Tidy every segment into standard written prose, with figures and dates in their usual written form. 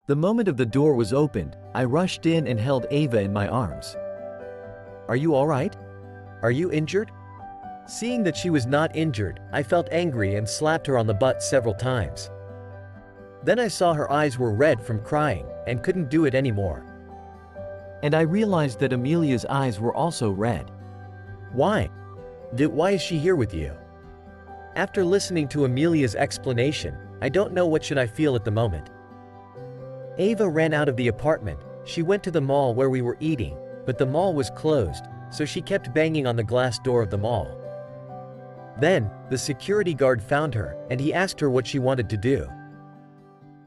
The moment of the door was opened, I rushed in and held Ava in my arms. "Are you all right? Are you injured?" Seeing that she was not injured, I felt angry and slapped her on the butt several times. Then I saw her eyes were red from crying, and couldn't do it anymore. And I realized that Amelia's eyes were also red. Why? Why is she here with you? After listening to Amelia's explanation, I don't know what should I feel at the moment. Ava ran out of the apartment. She went to the mall where we were eating, but the mall was closed, so she kept banging on the glass door of the mall. Then, the security guard found her, and he asked her what she wanted to do.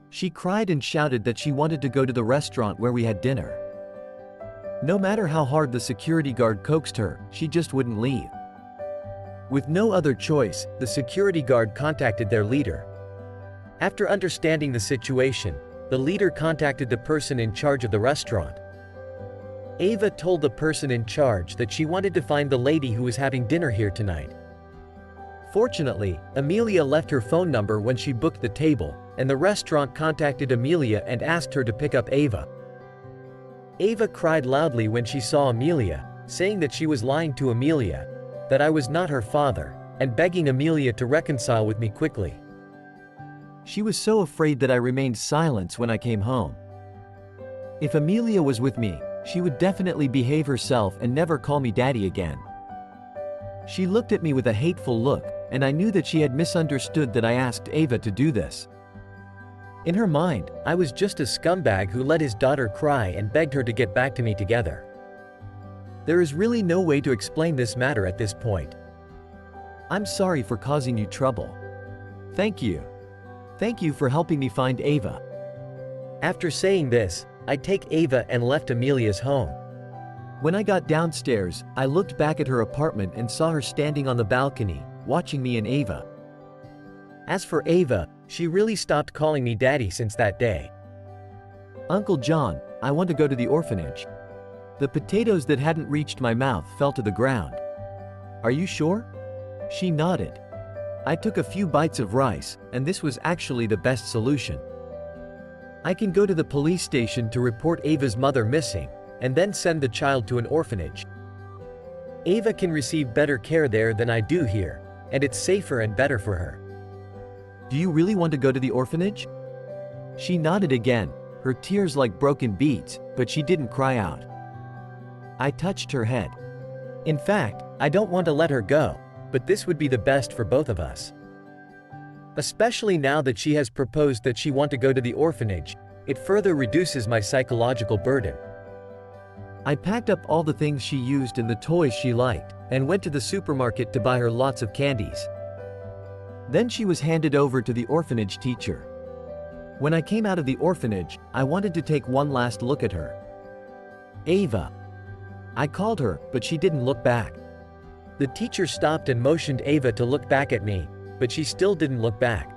She cried and shouted that she wanted to go to the restaurant where we had dinner. No matter how hard the security guard coaxed her, she just wouldn't leave. With no other choice, the security guard contacted their leader. After understanding the situation, the leader contacted the person in charge of the restaurant. Ava told the person in charge that she wanted to find the lady who was having dinner here tonight. Fortunately, Amelia left her phone number when she booked the table, and the restaurant contacted Amelia and asked her to pick up Ava. Ava cried loudly when she saw Amelia, saying that she was lying to Amelia, that I was not her father, and begging Amelia to reconcile with me quickly. She was so afraid that I remained silent when I came home. If Amelia was with me, she would definitely behave herself and never call me daddy again. She looked at me with a hateful look, and I knew that she had misunderstood that I asked Ava to do this. In her mind, I was just a scumbag who let his daughter cry and begged her to get back to me together. There is really no way to explain this matter at this point. I'm sorry for causing you trouble. Thank you. Thank you for helping me find Ava. After saying this, I take Ava and left Amelia's home. When I got downstairs, I looked back at her apartment and saw her standing on the balcony, watching me and Ava. As for Ava, she really stopped calling me daddy since that day. "Uncle John, I want to go to the orphanage." The potatoes that hadn't reached my mouth fell to the ground. "Are you sure?" She nodded. I took a few bites of rice, and this was actually the best solution. I can go to the police station to report Ava's mother missing, and then send the child to an orphanage. Ava can receive better care there than I do here, and it's safer and better for her. "Do you really want to go to the orphanage?" She nodded again, her tears like broken beads, but she didn't cry out. I touched her head. "In fact, I don't want to let her go, but this would be the best for both of us. Especially now that she has proposed that she want to go to the orphanage, it further reduces my psychological burden." I packed up all the things she used and the toys she liked, and went to the supermarket to buy her lots of candies. Then she was handed over to the orphanage teacher. When I came out of the orphanage, I wanted to take one last look at her. "Ava." I called her, but she didn't look back. The teacher stopped and motioned Ava to look back at me, but she still didn't look back.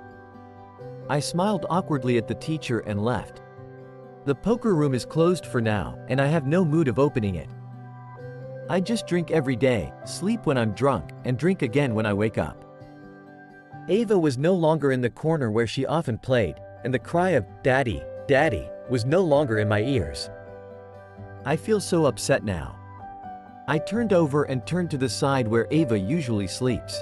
I smiled awkwardly at the teacher and left. The poker room is closed for now, and I have no mood of opening it. I just drink every day, sleep when I'm drunk, and drink again when I wake up. Ava was no longer in the corner where she often played, and the cry of, "Daddy, Daddy," was no longer in my ears. I feel so upset now. I turned over and turned to the side where Ava usually sleeps.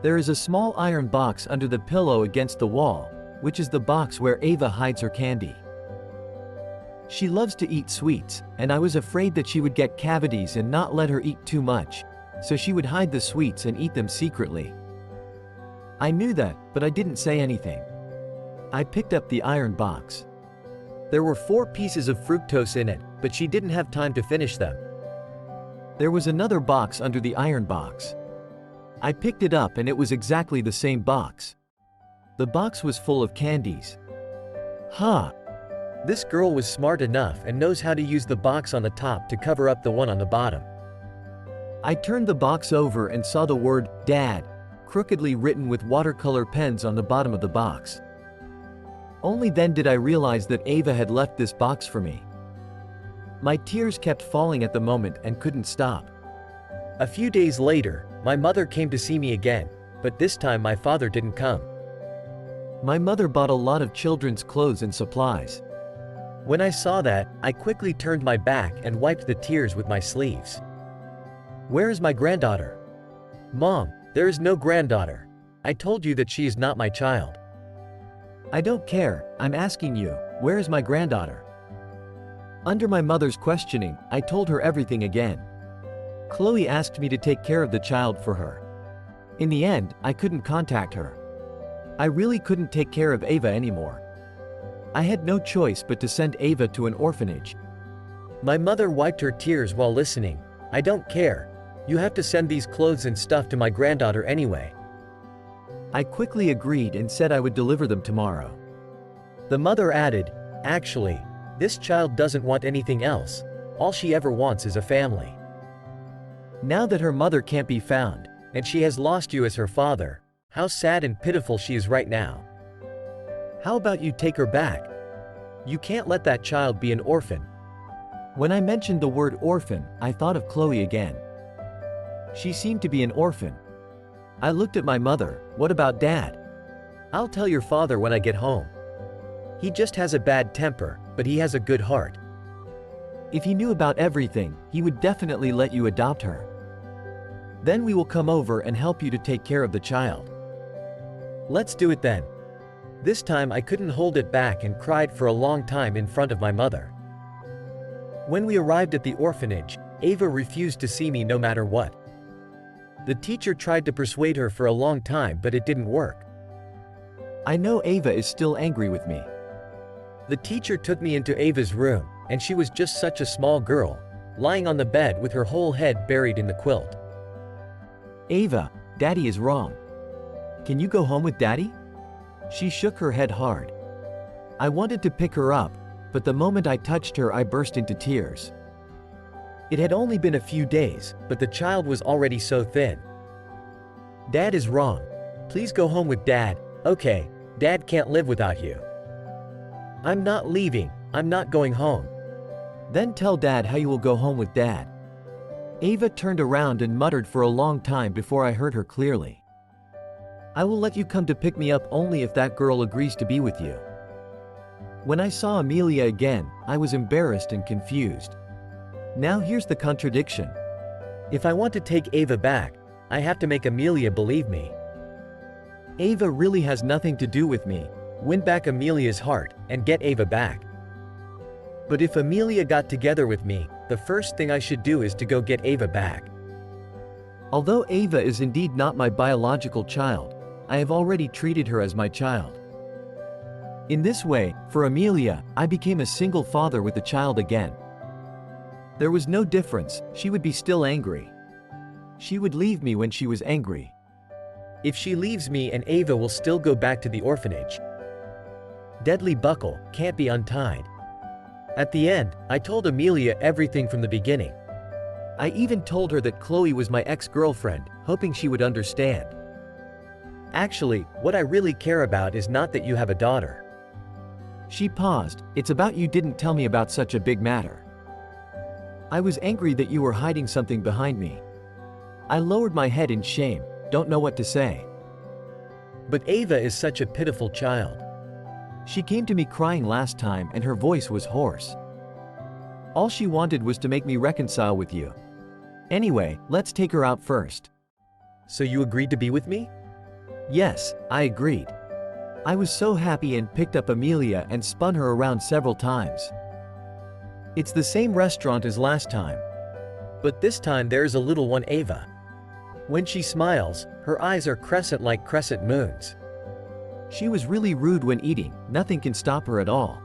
There is a small iron box under the pillow against the wall, which is the box where Ava hides her candy. She loves to eat sweets, and I was afraid that she would get cavities and not let her eat too much, so she would hide the sweets and eat them secretly. I knew that, but I didn't say anything. I picked up the iron box. There were 4 pieces of fructose in it, but she didn't have time to finish them. There was another box under the iron box. I picked it up and it was exactly the same box. The box was full of candies. Huh. This girl was smart enough and knows how to use the box on the top to cover up the one on the bottom. I turned the box over and saw the word, "Dad," crookedly written with watercolor pens on the bottom of the box. Only then did I realize that Ava had left this box for me. My tears kept falling at the moment and couldn't stop. A few days later, my mother came to see me again, but this time my father didn't come. My mother bought a lot of children's clothes and supplies. When I saw that, I quickly turned my back and wiped the tears with my sleeves. Where is my granddaughter? Mom, there is no granddaughter. I told you that she is not my child. I don't care, I'm asking you, where is my granddaughter? Under my mother's questioning, I told her everything again. Chloe asked me to take care of the child for her. In the end, I couldn't contact her. I really couldn't take care of Ava anymore. I had no choice but to send Ava to an orphanage. My mother wiped her tears while listening. I don't care. You have to send these clothes and stuff to my granddaughter anyway. I quickly agreed and said I would deliver them tomorrow. The mother added, actually, this child doesn't want anything else. All she ever wants is a family. Now that her mother can't be found, and she has lost you as her father, how sad and pitiful she is right now. How about you take her back? You can't let that child be an orphan. When I mentioned the word orphan, I thought of Chloe again. She seemed to be an orphan. I looked at my mother. What about Dad? I'll tell your father when I get home. He just has a bad temper, but he has a good heart. If he knew about everything, he would definitely let you adopt her. Then we will come over and help you to take care of the child. Let's do it then. This time I couldn't hold it back and cried for a long time in front of my mother. When we arrived at the orphanage, Ava refused to see me no matter what. The teacher tried to persuade her for a long time, but it didn't work. I know Ava is still angry with me. The teacher took me into Ava's room, and she was just such a small girl, lying on the bed with her whole head buried in the quilt. Ava, Daddy is wrong. Can you go home with Daddy? She shook her head hard. I wanted to pick her up, but the moment I touched her I burst into tears. It had only been a few days, but the child was already so thin. Dad is wrong. Please go home with Dad. Okay, Dad can't live without you. I'm not leaving, I'm not going home. Then tell Dad how you will go home with Dad. Ava turned around and muttered for a long time before I heard her clearly. I will let you come to pick me up only if that girl agrees to be with you. When I saw Amelia again, I was embarrassed and confused. Now here's the contradiction. If I want to take Ava back, I have to make Amelia believe me. Ava really has nothing to do with me. Win back Amelia's heart, and get Ava back. But if Amelia got together with me, the first thing I should do is to go get Ava back. Although Ava is indeed not my biological child, I have already treated her as my child. In this way, for Amelia, I became a single father with the child again. There was no difference, she would be still angry. She would leave me when she was angry. If she leaves me, and Ava will still go back to the orphanage. Deadly buckle, can't be untied. At the end, I told Amelia everything from the beginning. I even told her that Chloe was my ex-girlfriend, hoping she would understand. Actually, what I really care about is not that you have a daughter. She paused. It's about you didn't tell me about such a big matter. I was angry that you were hiding something behind me. I lowered my head in shame, don't know what to say. But Ava is such a pitiful child. She came to me crying last time and her voice was hoarse. All she wanted was to make me reconcile with you. Anyway, let's take her out first. So you agreed to be with me? Yes, I agreed. I was so happy and picked up Amelia and spun her around several times. It's the same restaurant as last time. But this time there's a little one, Ava. When she smiles, her eyes are crescent like crescent moons. She was really rude when eating, nothing can stop her at all.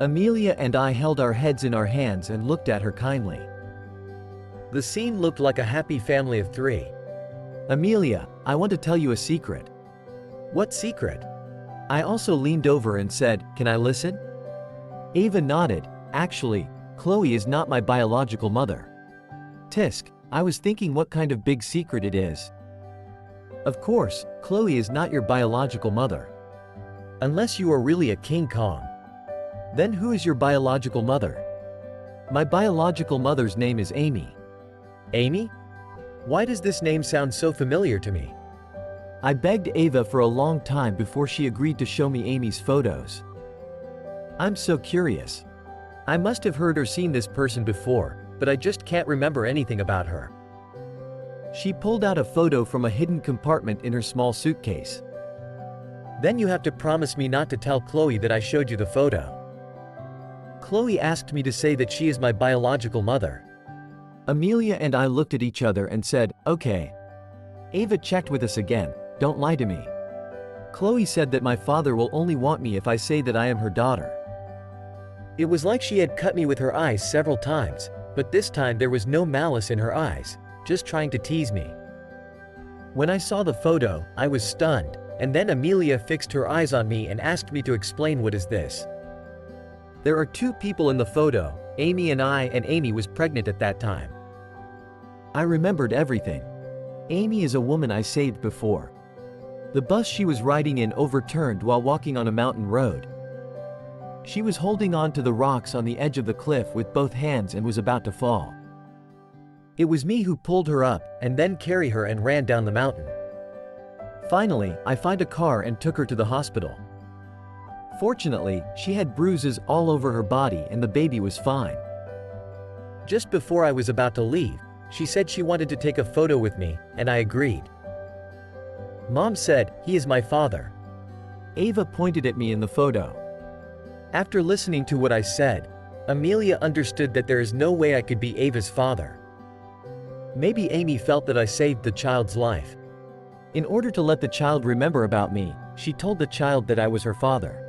Amelia and I held our heads in our hands and looked at her kindly. The scene looked like a happy family of three. Amelia, I want to tell you a secret. What secret? I also leaned over and said, can I listen? Ava nodded. Actually, Chloe is not my biological mother. Tisk, I was thinking what kind of big secret it is. Of course, Chloe is not your biological mother. Unless you are really a King Kong. Then who is your biological mother? My biological mother's name is Amy. Amy? Why does this name sound so familiar to me? I begged Ava for a long time before she agreed to show me Amy's photos. I'm so curious. I must have heard or seen this person before, but I just can't remember anything about her. She pulled out a photo from a hidden compartment in her small suitcase. Then you have to promise me not to tell Chloe that I showed you the photo. Chloe asked me to say that she is my biological mother. Amelia and I looked at each other and said, okay. Ava checked with us again, don't lie to me. Chloe said that my father will only want me if I say that I am her daughter. It was like she had cut me with her eyes several times, but this time there was no malice in her eyes, just trying to tease me. When I saw the photo, I was stunned, and then Amelia fixed her eyes on me and asked me to explain what is this. There are two people in the photo, Amy and I, and Amy was pregnant at that time. I remembered everything. Amy is a woman I saved before. The bus she was riding in overturned while walking on a mountain road. She was holding on to the rocks on the edge of the cliff with both hands and was about to fall. It was me who pulled her up and then carried her and ran down the mountain. Finally, I found a car and took her to the hospital. Fortunately, she had bruises all over her body and the baby was fine. Just before I was about to leave, she said she wanted to take a photo with me, and I agreed. Mom said, "He is my father." Ava pointed at me in the photo. After listening to what I said, Amelia understood that there is no way I could be Ava's father. Maybe Amy felt that I saved the child's life. In order to let the child remember about me, she told the child that I was her father.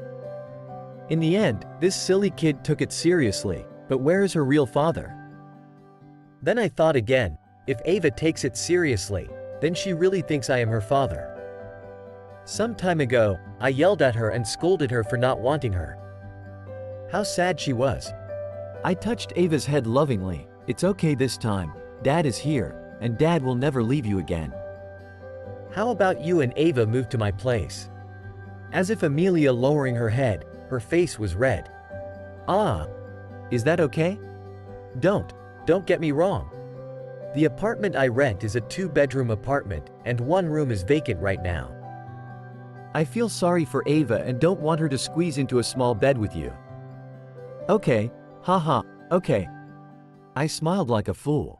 In the end, this silly kid took it seriously, but where is her real father? Then I thought again, if Ava takes it seriously, then she really thinks I am her father. Some time ago, I yelled at her and scolded her for not wanting her. How sad she was. I touched Ava's head lovingly. It's okay this time, Dad is here, and Dad will never leave you again. How about you and Ava move to my place? As if Amelia lowering her head, her face was red. Ah, is that okay? Don't get me wrong. The apartment I rent is a 2-bedroom apartment, and 1 room is vacant right now. I feel sorry for Ava and don't want her to squeeze into a small bed with you. Okay, haha, okay. I smiled like a fool.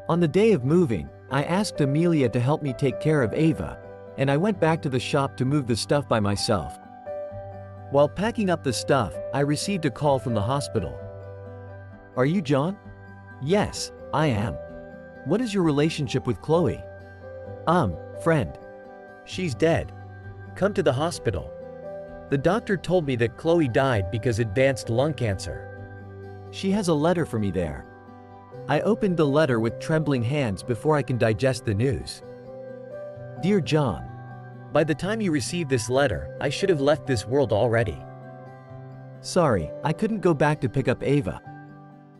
On the day of moving, I asked Amelia to help me take care of Ava, and I went back to the shop to move the stuff by myself. While packing up the stuff, I received a call from the hospital. Are you John? Yes, I am. What is your relationship with Chloe? Friend. She's dead. Come to the hospital. The doctor told me that Chloe died because advanced lung cancer. She has a letter for me there. I opened the letter with trembling hands before I can digest the news. Dear John, by the time you receive this letter, I should have left this world already. Sorry, I couldn't go back to pick up Ava.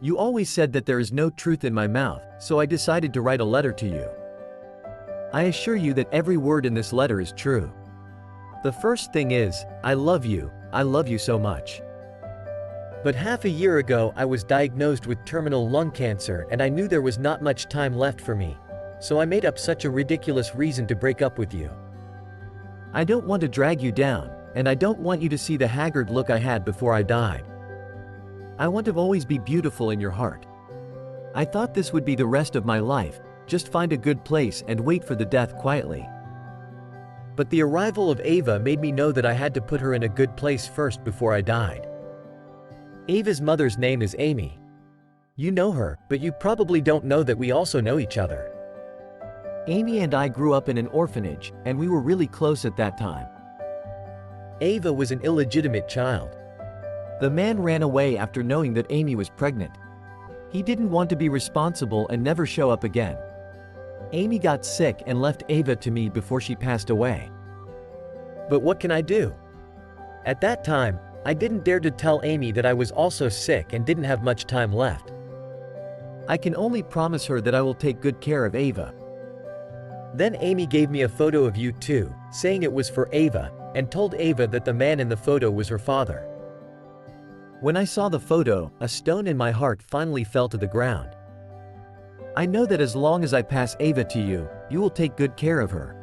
You always said that there is no truth in my mouth, so I decided to write a letter to you. I assure you that every word in this letter is true. The first thing is, I love you so much. But half a year ago I was diagnosed with terminal lung cancer and I knew there was not much time left for me, so I made up such a ridiculous reason to break up with you. I don't want to drag you down, and I don't want you to see the haggard look I had before I died. I want to always be beautiful in your heart. I thought this would be the rest of my life, just find a good place and wait for the death quietly. But the arrival of Ava made me know that I had to put her in a good place first before I died. Ava's mother's name is Amy. You know her, but you probably don't know that we also know each other. Amy and I grew up in an orphanage, and we were really close at that time. Ava was an illegitimate child. The man ran away after knowing that Amy was pregnant. He didn't want to be responsible and never show up again. Amy got sick and left Ava to me before she passed away. But what can I do? At that time, I didn't dare to tell Amy that I was also sick and didn't have much time left. I can only promise her that I will take good care of Ava. Then Amy gave me a photo of you too, saying it was for Ava, and told Ava that the man in the photo was her father. When I saw the photo, a stone in my heart finally fell to the ground. I know that as long as I pass Ava to you, you will take good care of her.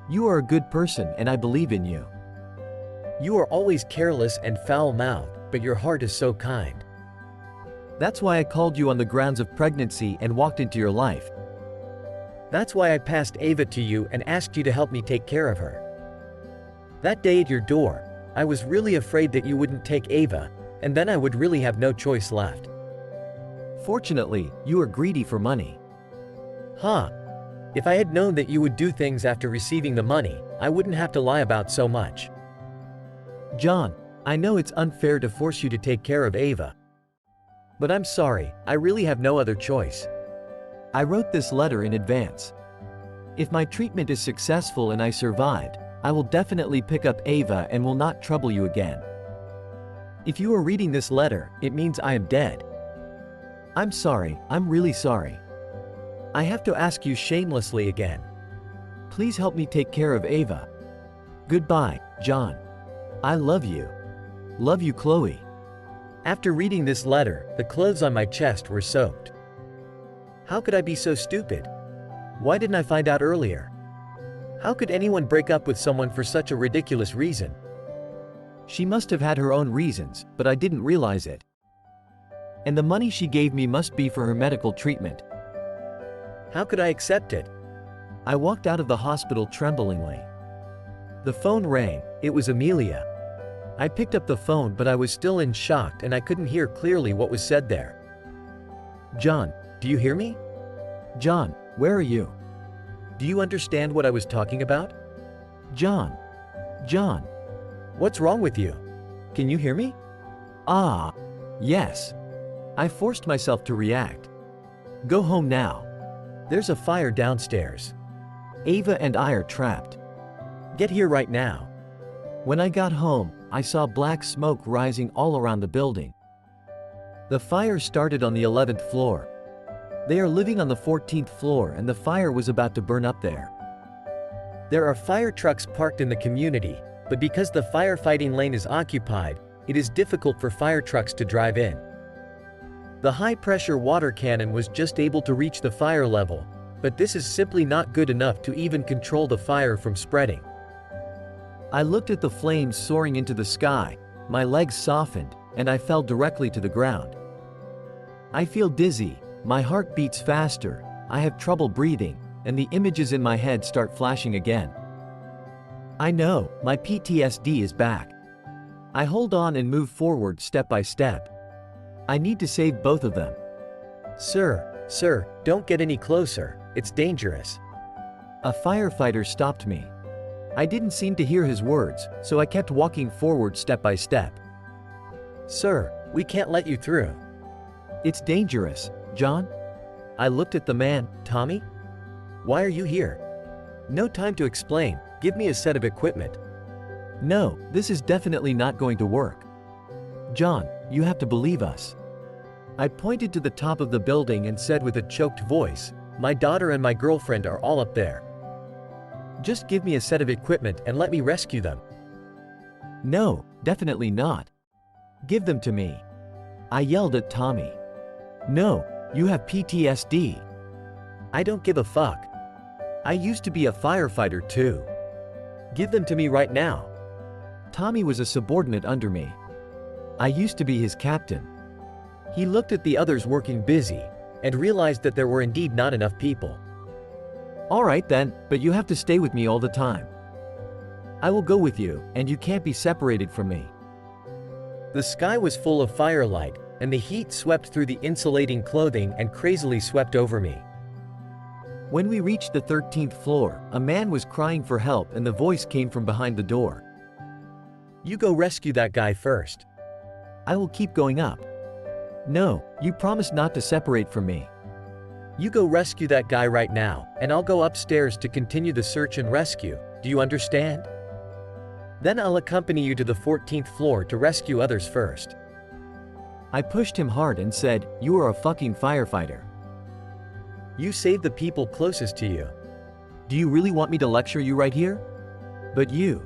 You are a good person and I believe in you. You are always careless and foul-mouthed, but your heart is so kind. That's why I called you on the grounds of pregnancy and walked into your life. That's why I passed Ava to you and asked you to help me take care of her. That day at your door, I was really afraid that you wouldn't take Ava, and then I would really have no choice left. Fortunately, you are greedy for money. Huh. If I had known that you would do things after receiving the money, I wouldn't have to lie about so much. John, I know it's unfair to force you to take care of Ava. But I'm sorry, I really have no other choice. I wrote this letter in advance. If my treatment is successful and I survived, I will definitely pick up Ava and will not trouble you again. If you are reading this letter, it means I am dead. I'm sorry, I'm really sorry. I have to ask you shamelessly again. Please help me take care of Ava. Goodbye, John. I love you. Love you, Chloe. After reading this letter, the clothes on my chest were soaked. How could I be so stupid? Why didn't I find out earlier? How could anyone break up with someone for such a ridiculous reason? She must have had her own reasons, but I didn't realize it. And the money she gave me must be for her medical treatment. How could I accept it? I walked out of the hospital tremblingly. The phone rang. It was Amelia. I picked up the phone, but I was still in shock and I couldn't hear clearly what was said there. John, do you hear me? John, where are you? Do you understand what I was talking about? John. John. What's wrong with you? Can you hear me? Ah. Yes. I forced myself to react. Go home now. There's a fire downstairs. Ava and I are trapped. Get here right now. When I got home, I saw black smoke rising all around the building. The fire started on the 11th floor. They are living on the 14th floor and the fire was about to burn up there. There are fire trucks parked in the community, but because the firefighting lane is occupied, it is difficult for fire trucks to drive in. The high-pressure water cannon was just able to reach the fire level, but this is simply not good enough to even control the fire from spreading. I looked at the flames soaring into the sky, my legs softened, and I fell directly to the ground. I feel dizzy, my heart beats faster, I have trouble breathing, and the images in my head start flashing again. I know, my PTSD is back. I hold on and move forward step by step. I need to save both of them. Sir, don't get any closer, it's dangerous. A firefighter stopped me. I didn't seem to hear his words, so I kept walking forward step by step. Sir, we can't let you through. It's dangerous, John. I looked at the man. Tommy? Why are you here? No time to explain, give me a set of equipment. No, this is definitely not going to work. John, you have to believe us. I pointed to the top of the building and said with a choked voice, my daughter and my girlfriend are all up there. Just give me a set of equipment and let me rescue them. No, definitely not. Give them to me. I yelled at Tommy. No, you have PTSD. I don't give a fuck. I used to be a firefighter too. Give them to me right now. Tommy was a subordinate under me. I used to be his captain. He looked at the others working busy, and realized that there were indeed not enough people. All right then, but you have to stay with me all the time. I will go with you, and you can't be separated from me. The sky was full of firelight, and the heat swept through the insulating clothing and crazily swept over me. When we reached the 13th floor, a man was crying for help and the voice came from behind the door. You go rescue that guy first. I will keep going up. No, you promised not to separate from me. You go rescue that guy right now, and I'll go upstairs to continue the search and rescue, do you understand? Then I'll accompany you to the 14th floor to rescue others first. I pushed him hard and said, you are a fucking firefighter. You save the people closest to you. Do you really want me to lecture you right here? But you.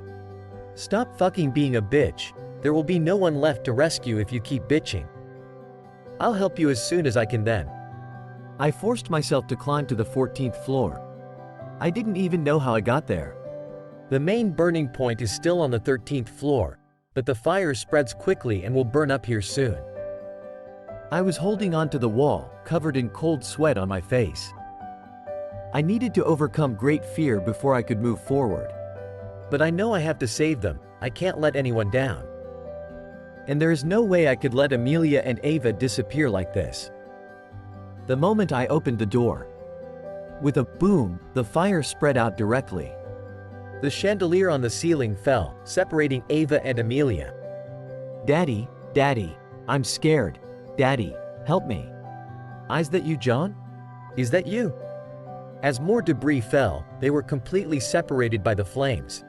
Stop fucking being a bitch, there will be no one left to rescue if you keep bitching. I'll help you as soon as I can then. I forced myself to climb to the 14th floor. I didn't even know how I got there. The main burning point is still on the 13th floor, but the fire spreads quickly and will burn up here soon. I was holding onto the wall, covered in cold sweat on my face. I needed to overcome great fear before I could move forward. But I know I have to save them, I can't let anyone down. And there is no way I could let Amelia and Ava disappear like this. The moment I opened the door, with a boom, the fire spread out directly. The chandelier on the ceiling fell, separating Ava and Amelia. Daddy, Daddy, I'm scared. Daddy, help me. Is that you, John? Is that you? As more debris fell, they were completely separated by the flames.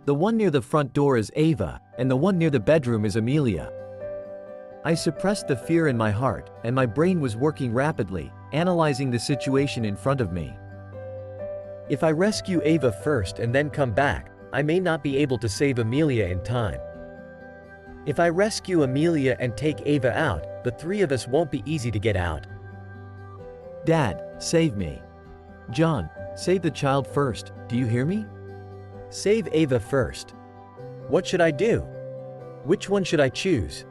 The one near the front door is Ava, and the one near the bedroom is Amelia. I suppressed the fear in my heart, and my brain was working rapidly, analyzing the situation in front of me. If I rescue Ava first and then come back, I may not be able to save Amelia in time. If I rescue Amelia and take Ava out, the three of us won't be easy to get out. Dad, save me. John, save the child first, do you hear me? Save Ava first. What should I do? Which one should I choose?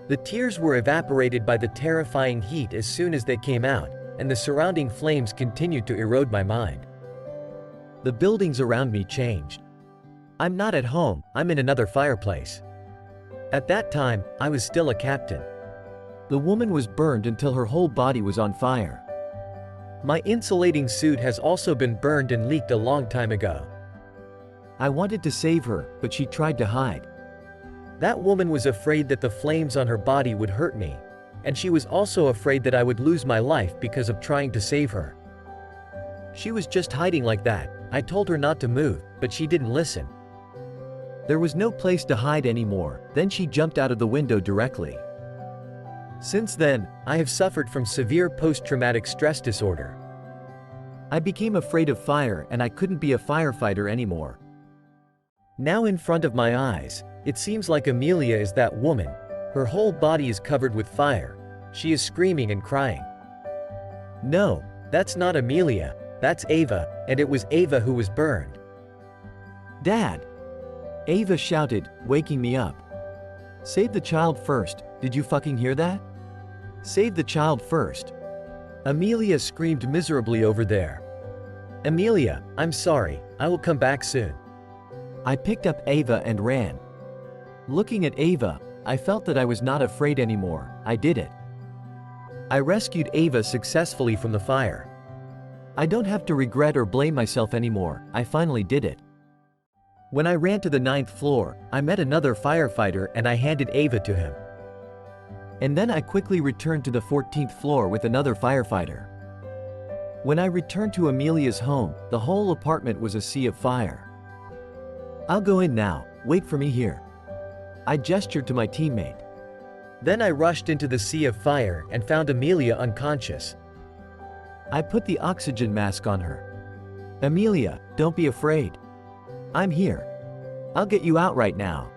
The tears were evaporated by the terrifying heat as soon as they came out, and the surrounding flames continued to erode my mind. The buildings around me changed. I'm not at home, I'm in another fireplace. At that time, I was still a captain. The woman was burned until her whole body was on fire. My insulating suit has also been burned and leaked a long time ago. I wanted to save her, but she tried to hide. That woman was afraid that the flames on her body would hurt me, and she was also afraid that I would lose my life because of trying to save her. She was just hiding like that. I told her not to move, but she didn't listen. There was no place to hide anymore, then she jumped out of the window directly. Since then, I have suffered from severe post-traumatic stress disorder. I became afraid of fire and I couldn't be a firefighter anymore. Now in front of my eyes, it seems like Amelia is that woman. Her whole body is covered with fire. She is screaming and crying. No, that's not Amelia, that's Ava, and it was Ava who was burned. Dad! Ava shouted, waking me up. Save the child first, did you fucking hear that? Save the child first. Amelia screamed miserably over there. Amelia, I'm sorry, I will come back soon. I picked up Ava and ran. Looking at Ava, I felt that I was not afraid anymore, I did it. I rescued Ava successfully from the fire. I don't have to regret or blame myself anymore, I finally did it. When I ran to the 9th floor, I met another firefighter and I handed Ava to him. And then I quickly returned to the 14th floor with another firefighter. When I returned to Amelia's home, the whole apartment was a sea of fire. I'll go in now, wait for me here. I gestured to my teammate. Then I rushed into the sea of fire and found Amelia unconscious. I put the oxygen mask on her. Amelia, don't be afraid. I'm here. I'll get you out right now.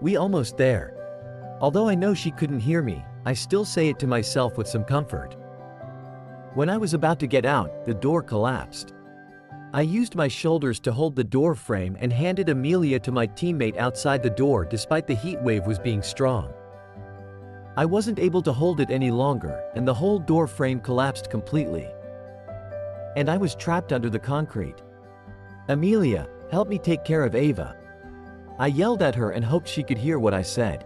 We almost there. Although I know she couldn't hear me, I still say it to myself with some comfort. When I was about to get out, the door collapsed. I used my shoulders to hold the door frame and handed Amelia to my teammate outside the door despite the heat wave was being strong. I wasn't able to hold it any longer, and the whole door frame collapsed completely. And I was trapped under the concrete. Amelia, help me take care of Ava. I yelled at her and hoped she could hear what I said.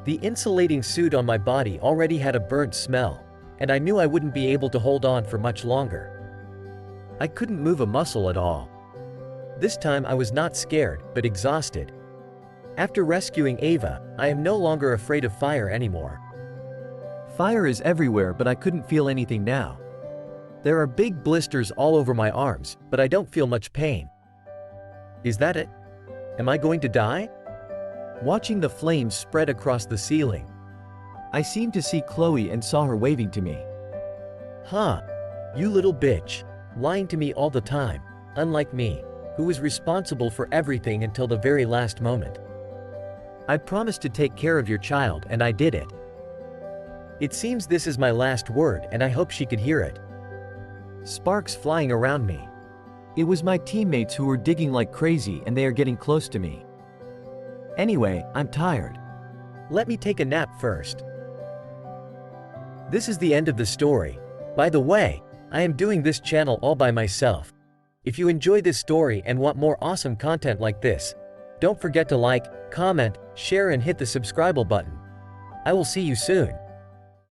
The insulating suit on my body already had a burnt smell, and I knew I wouldn't be able to hold on for much longer. I couldn't move a muscle at all. This time I was not scared, but exhausted. After rescuing Ava, I am no longer afraid of fire anymore. Fire is everywhere, but I couldn't feel anything now. There are big blisters all over my arms, but I don't feel much pain. Is that it? Am I going to die? Watching the flames spread across the ceiling, I seemed to see Chloe and saw her waving to me. Huh. You little bitch. Lying to me all the time, unlike me, who was responsible for everything until the very last moment. I promised to take care of your child and I did it. It seems this is my last word and I hope she could hear it. Sparks flying around me. It was my teammates who were digging like crazy and they are getting close to me. Anyway, I'm tired. Let me take a nap first. This is the end of the story. By the way, I am doing this channel all by myself. If you enjoy this story and want more awesome content like this, don't forget to like, comment, share and hit the subscribe button. I will see you soon.